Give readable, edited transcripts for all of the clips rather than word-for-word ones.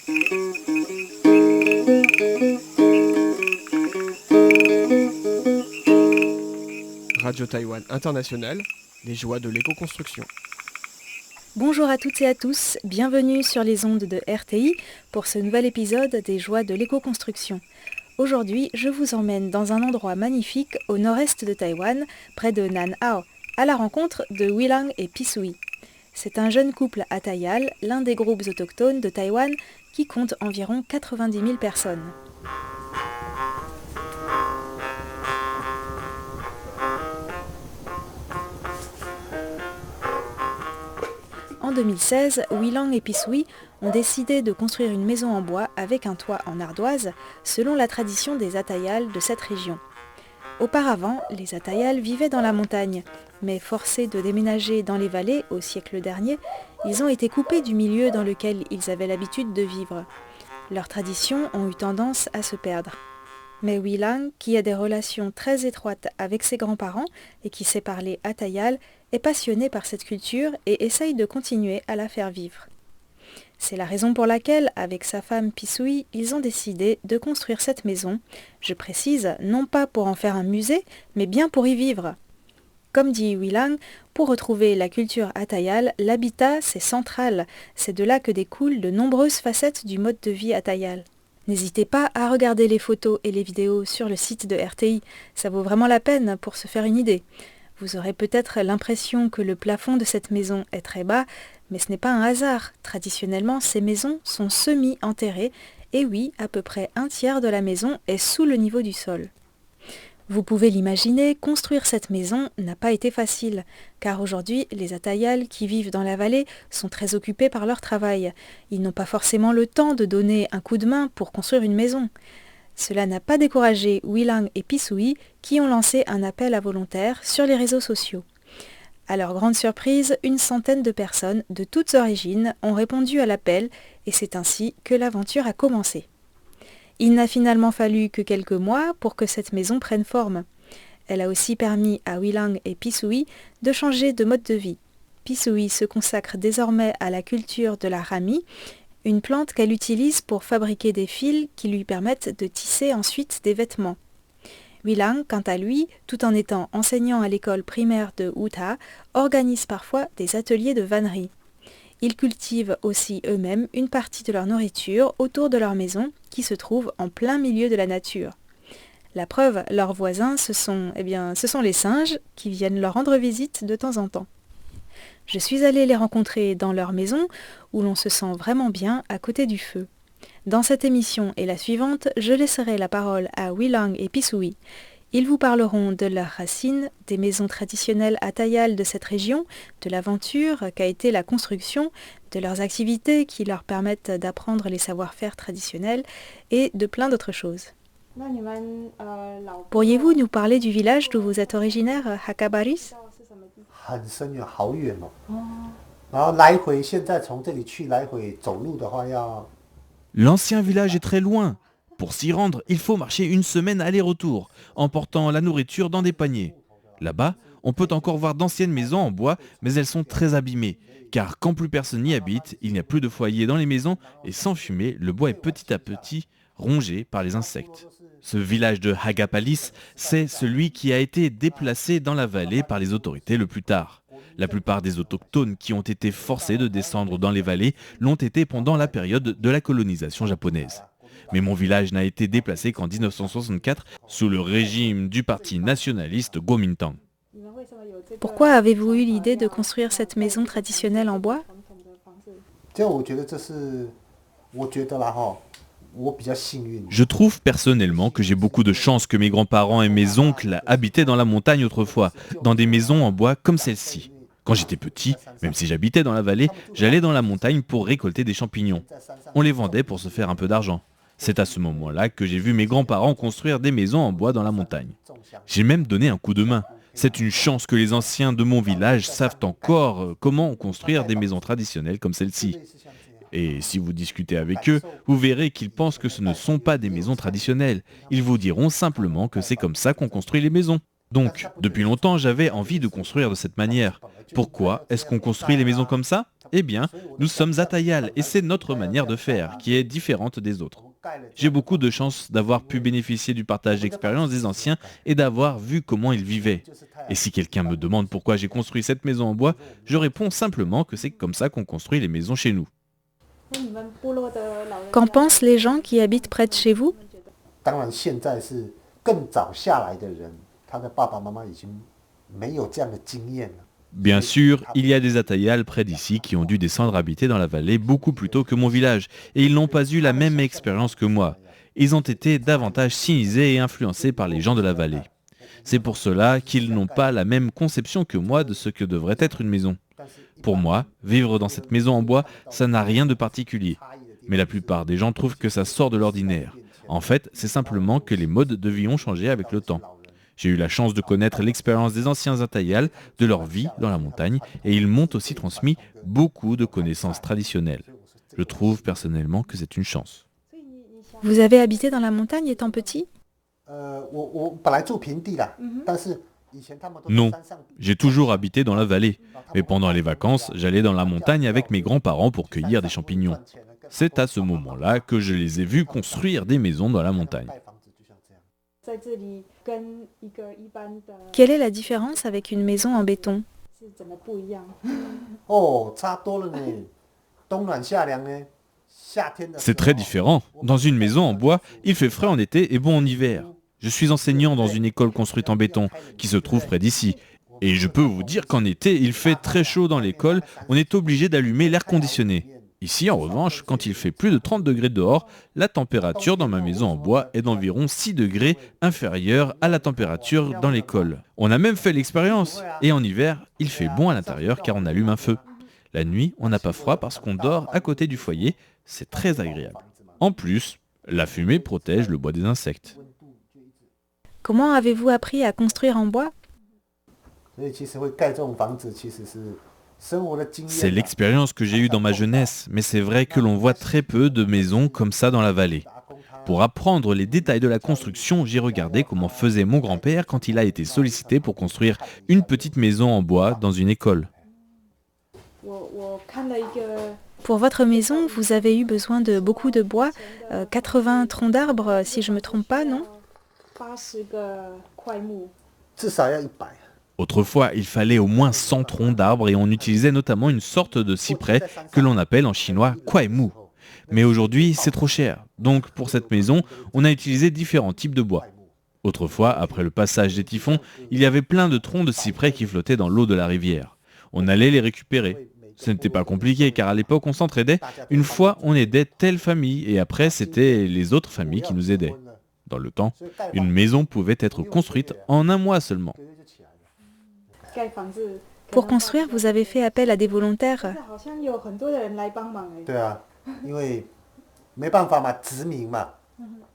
Radio Taïwan International, les joies de l'éco-construction. Bonjour à toutes et à tous, bienvenue sur les ondes de RTI pour ce nouvel épisode des joies de l'éco-construction. Aujourd'hui, je vous emmène dans un endroit magnifique au nord-est de Taïwan, près de Nan Hao, à la rencontre de Wilang et Pisui. C'est un jeune couple Atayal, l'un des groupes autochtones de Taïwan qui compte environ 90 000 personnes. En 2016, Wilang et Pisui ont décidé de construire une maison en bois avec un toit en ardoise, selon la tradition des Atayal de cette région. Auparavant, les Atayal vivaient dans la montagne, mais forcés de déménager dans les vallées au siècle dernier, ils ont été coupés du milieu dans lequel ils avaient l'habitude de vivre. Leurs traditions ont eu tendance à se perdre. Mais Wilang, qui a des relations très étroites avec ses grands-parents et qui sait parler Atayal, est passionné par cette culture et essaye de continuer à la faire vivre. C'est la raison pour laquelle, avec sa femme Pisui, ils ont décidé de construire cette maison, je précise, non pas pour en faire un musée, mais bien pour y vivre. Comme dit Wilang, pour retrouver la culture Atayal, l'habitat c'est central, c'est de là que découlent de nombreuses facettes du mode de vie Atayal. N'hésitez pas à regarder les photos et les vidéos sur le site de RTI, ça vaut vraiment la peine pour se faire une idée. Vous aurez peut-être l'impression que le plafond de cette maison est très bas, mais ce n'est pas un hasard. Traditionnellement, ces maisons sont semi-enterrées, et oui, à peu près un tiers de la maison est sous le niveau du sol. Vous pouvez l'imaginer, construire cette maison n'a pas été facile, car aujourd'hui, les Atayal qui vivent dans la vallée sont très occupés par leur travail. Ils n'ont pas forcément le temps de donner un coup de main pour construire une maison. Cela n'a pas découragé Wilang et Pisui qui ont lancé un appel à volontaires sur les réseaux sociaux. À leur grande surprise, une centaine de personnes de toutes origines ont répondu à l'appel et c'est ainsi que l'aventure a commencé. Il n'a finalement fallu que quelques mois pour que cette maison prenne forme. Elle a aussi permis à Wilang et Pisui de changer de mode de vie. Pisui se consacre désormais à la culture de la rami, une plante qu'elle utilise pour fabriquer des fils qui lui permettent de tisser ensuite des vêtements. Wilang, quant à lui, tout en étant enseignant à l'école primaire de Utah, organise parfois des ateliers de vannerie. Ils cultivent aussi eux-mêmes une partie de leur nourriture autour de leur maison qui se trouve en plein milieu de la nature. La preuve, leurs voisins, ce sont les singes qui viennent leur rendre visite de temps en temps. Je suis allée les rencontrer dans leur maison où l'on se sent vraiment bien à côté du feu. Dans cette émission et la suivante, je laisserai la parole à Wilang et Pisui. Ils vous parleront de leurs racines, des maisons traditionnelles Atayal de cette région, de l'aventure qu'a été la construction, de leurs activités qui leur permettent d'apprendre les savoir-faire traditionnels et de plein d'autres choses. Pourriez-vous nous parler du village d'où vous êtes originaire, Hakabaris ? L'ancien village est très loin. Pour s'y rendre, il faut marcher une semaine aller-retour, en portant la nourriture dans des paniers. Là-bas, on peut encore voir d'anciennes maisons en bois, mais elles sont très abîmées, car quand plus personne n'y habite, il n'y a plus de foyer dans les maisons, et sans fumée, le bois est petit à petit rongé par les insectes. Ce village de Hagapalis, c'est celui qui a été déplacé dans la vallée par les autorités le plus tard. La plupart des autochtones qui ont été forcés de descendre dans les vallées l'ont été pendant la période de la colonisation japonaise. Mais mon village n'a été déplacé qu'en 1964 sous le régime du parti nationaliste Kuomintang. Pourquoi avez-vous eu l'idée de construire cette maison traditionnelle en bois ? Je trouve personnellement que j'ai beaucoup de chance que mes grands-parents et mes oncles habitaient dans la montagne autrefois, dans des maisons en bois comme celle-ci. Quand j'étais petit, même si j'habitais dans la vallée, j'allais dans la montagne pour récolter des champignons. On les vendait pour se faire un peu d'argent. C'est à ce moment-là que j'ai vu mes grands-parents construire des maisons en bois dans la montagne. J'ai même donné un coup de main. C'est une chance que les anciens de mon village savent encore comment construire des maisons traditionnelles comme celle-ci. Et si vous discutez avec eux, vous verrez qu'ils pensent que ce ne sont pas des maisons traditionnelles. Ils vous diront simplement que c'est comme ça qu'on construit les maisons. Donc, depuis longtemps, j'avais envie de construire de cette manière. Pourquoi est-ce qu'on construit les maisons comme ça ? Eh bien, nous sommes Atayal et c'est notre manière de faire qui est différente des autres. J'ai beaucoup de chance d'avoir pu bénéficier du partage d'expérience des anciens et d'avoir vu comment ils vivaient. Et si quelqu'un me demande pourquoi j'ai construit cette maison en bois, je réponds simplement que c'est comme ça qu'on construit les maisons chez nous. Qu'en pensent les gens qui habitent près de chez vous? 当然，现在是更早下来的人，他的爸爸妈妈已经没有这样的经验了。 Bien sûr, il y a des Atayal près d'ici qui ont dû descendre habiter dans la vallée beaucoup plus tôt que mon village, et ils n'ont pas eu la même expérience que moi. Ils ont été davantage cynisés et influencés par les gens de la vallée. C'est pour cela qu'ils n'ont pas la même conception que moi de ce que devrait être une maison. Pour moi, vivre dans cette maison en bois, ça n'a rien de particulier. Mais la plupart des gens trouvent que ça sort de l'ordinaire. En fait, c'est simplement que les modes de vie ont changé avec le temps. J'ai eu la chance de connaître l'expérience des anciens Atayal, de leur vie dans la montagne, et ils m'ont aussi transmis beaucoup de connaissances traditionnelles. Je trouve personnellement que c'est une chance. Vous avez habité dans la montagne étant petit? 我本来住平地啦，但是以前他们都 Non, 在山上。 j'ai toujours habité dans la vallée, mais pendant les vacances, j'allais dans la montagne avec mes grands-parents pour cueillir des champignons. C'est à ce moment-là que je les ai vus construire des maisons dans la montagne. 盖房子就像这样。 Quelle est la différence avec une maison en béton? 哦，差多了呢，冬暖夏凉呢。夏天的时候 C'est très différent. Dans une maison en bois, il fait frais en été et bon en hiver. Je suis enseignant dans une école construite en béton qui se trouve près d'ici. Et je peux vous dire qu'en été, il fait très chaud dans l'école, on est obligé d'allumer l'air conditionné. Ici, en revanche, quand il fait plus de 30 degrés dehors, la température dans ma maison en bois est d'environ 6 degrés inférieure à la température dans l'école. On a même fait l'expérience. Et en hiver, il fait bon à l'intérieur car on allume un feu. La nuit, on n'a pas froid parce qu'on dort à côté du foyer. C'est très agréable. En plus, la fumée protège le bois des insectes. Comment avez-vous appris à construire en bois? 所以其实会盖这种房子，其实是生活的经验。 C'est l'expérience que j'ai eue dans ma jeunesse, mais c'est vrai que l'on voit très peu de maisons comme ça dans la vallée. Pour apprendre les détails de la construction, j'ai regardé comment faisait mon grand-père quand il a été sollicité pour construire une petite maison en bois dans une école. Pour votre maison, vous avez eu besoin de beaucoup de bois, 80 troncs d'arbres si je ne me trompe pas, non? 至少要100。 Autrefois, il fallait au moins 100 troncs d'arbres et on utilisait notamment une sorte de cyprès que l'on appelle en chinois kwaimu. Mais aujourd'hui, c'est trop cher. Donc pour cette maison, on a utilisé différents types de bois. Autrefois, après le passage des typhons, il y avait plein de troncs de cyprès qui flottaient dans l'eau de la rivière. On allait les récupérer. Ce n'était pas compliqué car à l'époque on s'entraidait. Une fois on aidait telle famille et après c'était les autres familles qui nous aidaient. Dans le temps, une maison pouvait être construite en un mois seulement. Pour construire, vous avez fait appel à des volontaires. 对啊，因为没办法嘛，殖民嘛。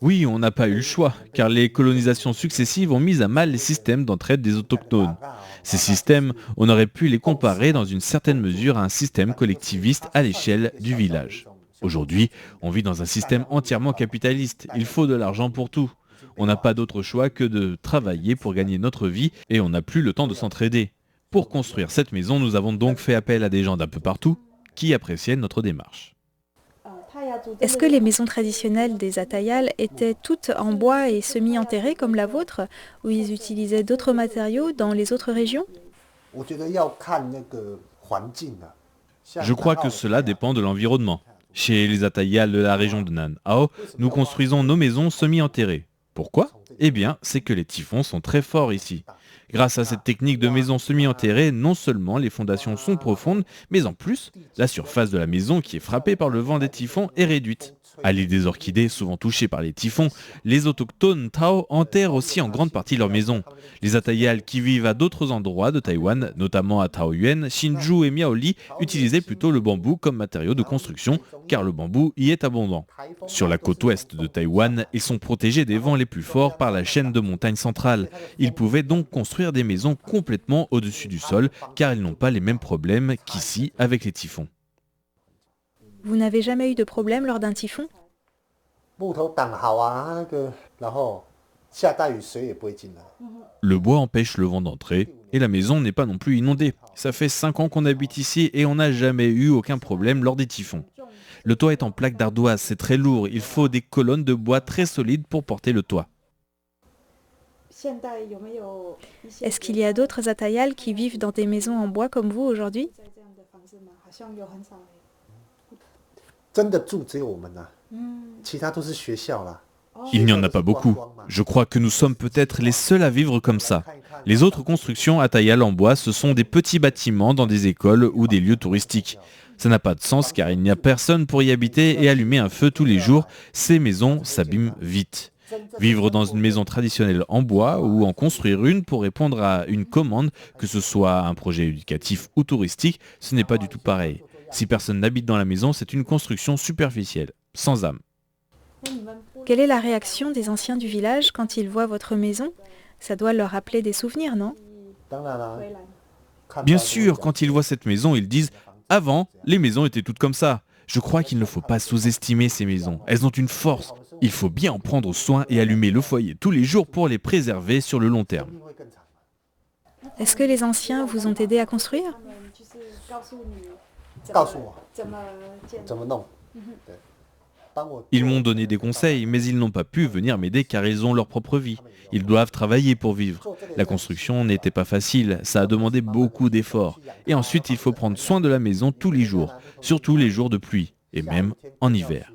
Oui, on n'a pas eu le choix, car les colonisations successives ont mis à mal les systèmes d'entraide des autochtones. Ces systèmes, on aurait pu les comparer dans une certaine mesure à un système collectiviste à l'échelle du village. Aujourd'hui, on vit dans un système entièrement capitaliste, il faut de l'argent pour tout. On n'a pas d'autre choix que de travailler pour gagner notre vie et on n'a plus le temps de s'entraider. Pour construire cette maison, nous avons donc fait appel à des gens d'un peu partout qui appréciaient notre démarche. Est-ce que les maisons traditionnelles des Atayal étaient toutes en bois et semi-enterrées comme la vôtre, ou ils utilisaient d'autres matériaux dans les autres régions? 我觉得要看那个环境啊。 Je crois que cela dépend de l'environnement. Chez les Atayal de la région de Nanhao, nous construisons nos maisons semi-enterrées. Pourquoi? Eh bien, c'est que les typhons sont très forts ici. Grâce à cette technique de maison semi-enterrée, non seulement les fondations sont profondes, mais en plus, la surface de la maison qui est frappée par le vent des typhons est réduite. À l'île des Orchidées, souvent touchée par les typhons, les autochtones Tao enterrent aussi en grande partie leurs maisons. Les Atayal qui vivent à d'autres endroits de Taïwan, notamment à Taoyuan, Hsinchu et Miaoli, utilisaient plutôt le bambou comme matériau de construction, car le bambou y est abondant. Sur la côte ouest de Taïwan, ils sont protégés des vents les plus forts par la chaîne de montagnes centrale. Ils pouvaient donc construire des maisons complètement au-dessus du sol, car ils n'ont pas les mêmes problèmes qu'ici avec les typhons. Vous n'avez jamais eu de problème lors d'un typhon? 木头挡好啊，那个然后下大雨水也不会进来。 Le bois empêche le vent d'entrer et la maison n'est pas non plus inondée. Ça fait 5 ans qu'on habite ici et on n'a jamais eu aucun problème lors des typhons. Le toit est en plaque d'ardoise, c'est très lourd. Il faut des colonnes de bois très solides pour porter le toit. Est-ce qu'il y a d'autres Atayal qui vivent dans des maisons en bois comme vous aujourd'hui? 真的住只有我们呐、其他都是学校啦。 Il n'y en a pas beaucoup. Je crois que nous sommes peut-être les seuls à vivre comme ça. Les autres constructions Atayal en bois, ce sont des petits bâtiments dans des écoles ou des lieux touristiques. Ça n'a pas de sens car il n'y a personne pour y habiter et allumer un feu tous les jours. Ces maisons s'abîment vite. Vivre dans une maison traditionnelle en bois ou en construire une pour répondre à une commande, que ce soit un projet éducatif ou touristique, ce n'est pas du tout pareil. Si personne n'habite dans la maison, c'est une construction superficielle, sans âme. Quelle est la réaction des anciens du village quand ils voient votre maison? Ça doit leur rappeler des souvenirs, non? 当然啦， Bien sûr, quand ils voient cette maison, ils disent « Avant, les maisons étaient toutes comme ça ». Je crois qu'il ne faut pas sous-estimer ces maisons. Elles ont une force. Il faut bien en prendre soin et allumer le foyer tous les jours pour les préserver sur le long terme. Est-ce que les anciens vous ont aidé à construire? 告诉我怎么弄。对，帮我。 Ils m'ont donné des conseils, mais ils n'ont pas pu venir m'aider car ils ont leur propre vie. Ils doivent travailler pour vivre. La construction n'était pas facile, ça a demandé beaucoup d'efforts. Et ensuite, il faut prendre soin de la maison tous les jours, surtout les jours de pluie, et même en hiver.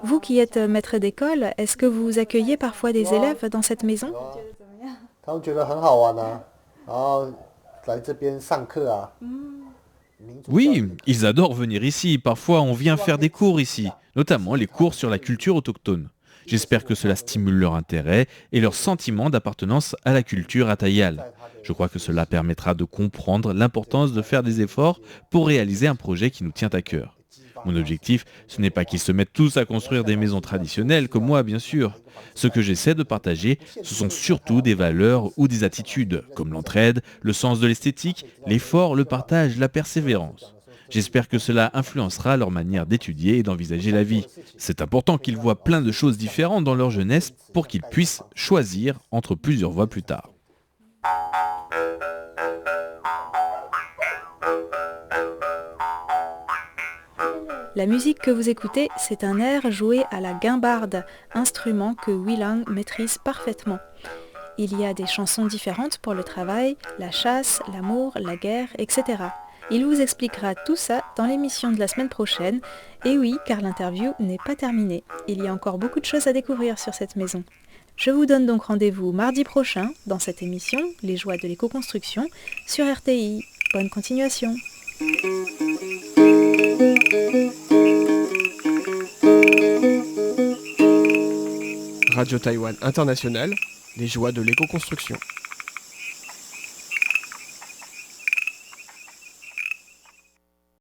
Vous qui êtes maître d'école, est-ce que vous accueillez parfois des élèves dans cette maison? 他们觉得很好玩啊，然后来这边上课啊。 Oui, ils adorent venir ici. Parfois, on vient faire des cours ici, notamment les cours sur la culture autochtone. J'espère que cela stimule leur intérêt et leur sentiment d'appartenance à la culture Atayal. Je crois que cela permettra de comprendre l'importance de faire des efforts pour réaliser un projet qui nous tient à cœur. Mon objectif, ce n'est pas qu'ils se mettent tous à construire des maisons traditionnelles, comme moi bien sûr. Ce que j'essaie de partager, ce sont surtout des valeurs ou des attitudes, comme l'entraide, le sens de l'esthétique, l'effort, le partage, la persévérance. J'espère que cela influencera leur manière d'étudier et d'envisager la vie. C'est important qu'ils voient plein de choses différentes dans leur jeunesse pour qu'ils puissent choisir entre plusieurs voies plus tard. La musique que vous écoutez, c'est un air joué à la guimbarde, instrument que Wilang maîtrise parfaitement. Il y a des chansons différentes pour le travail, la chasse, l'amour, la guerre, etc. Il vous expliquera tout ça dans l'émission de la semaine prochaine. Et oui, car l'interview n'est pas terminée. Il y a encore beaucoup de choses à découvrir sur cette maison. Je vous donne donc rendez-vous mardi prochain dans cette émission, Les joies de l'éco-construction, sur RTI. Bonne continuation. Radio Taïwan International, les joies de l'éco-construction.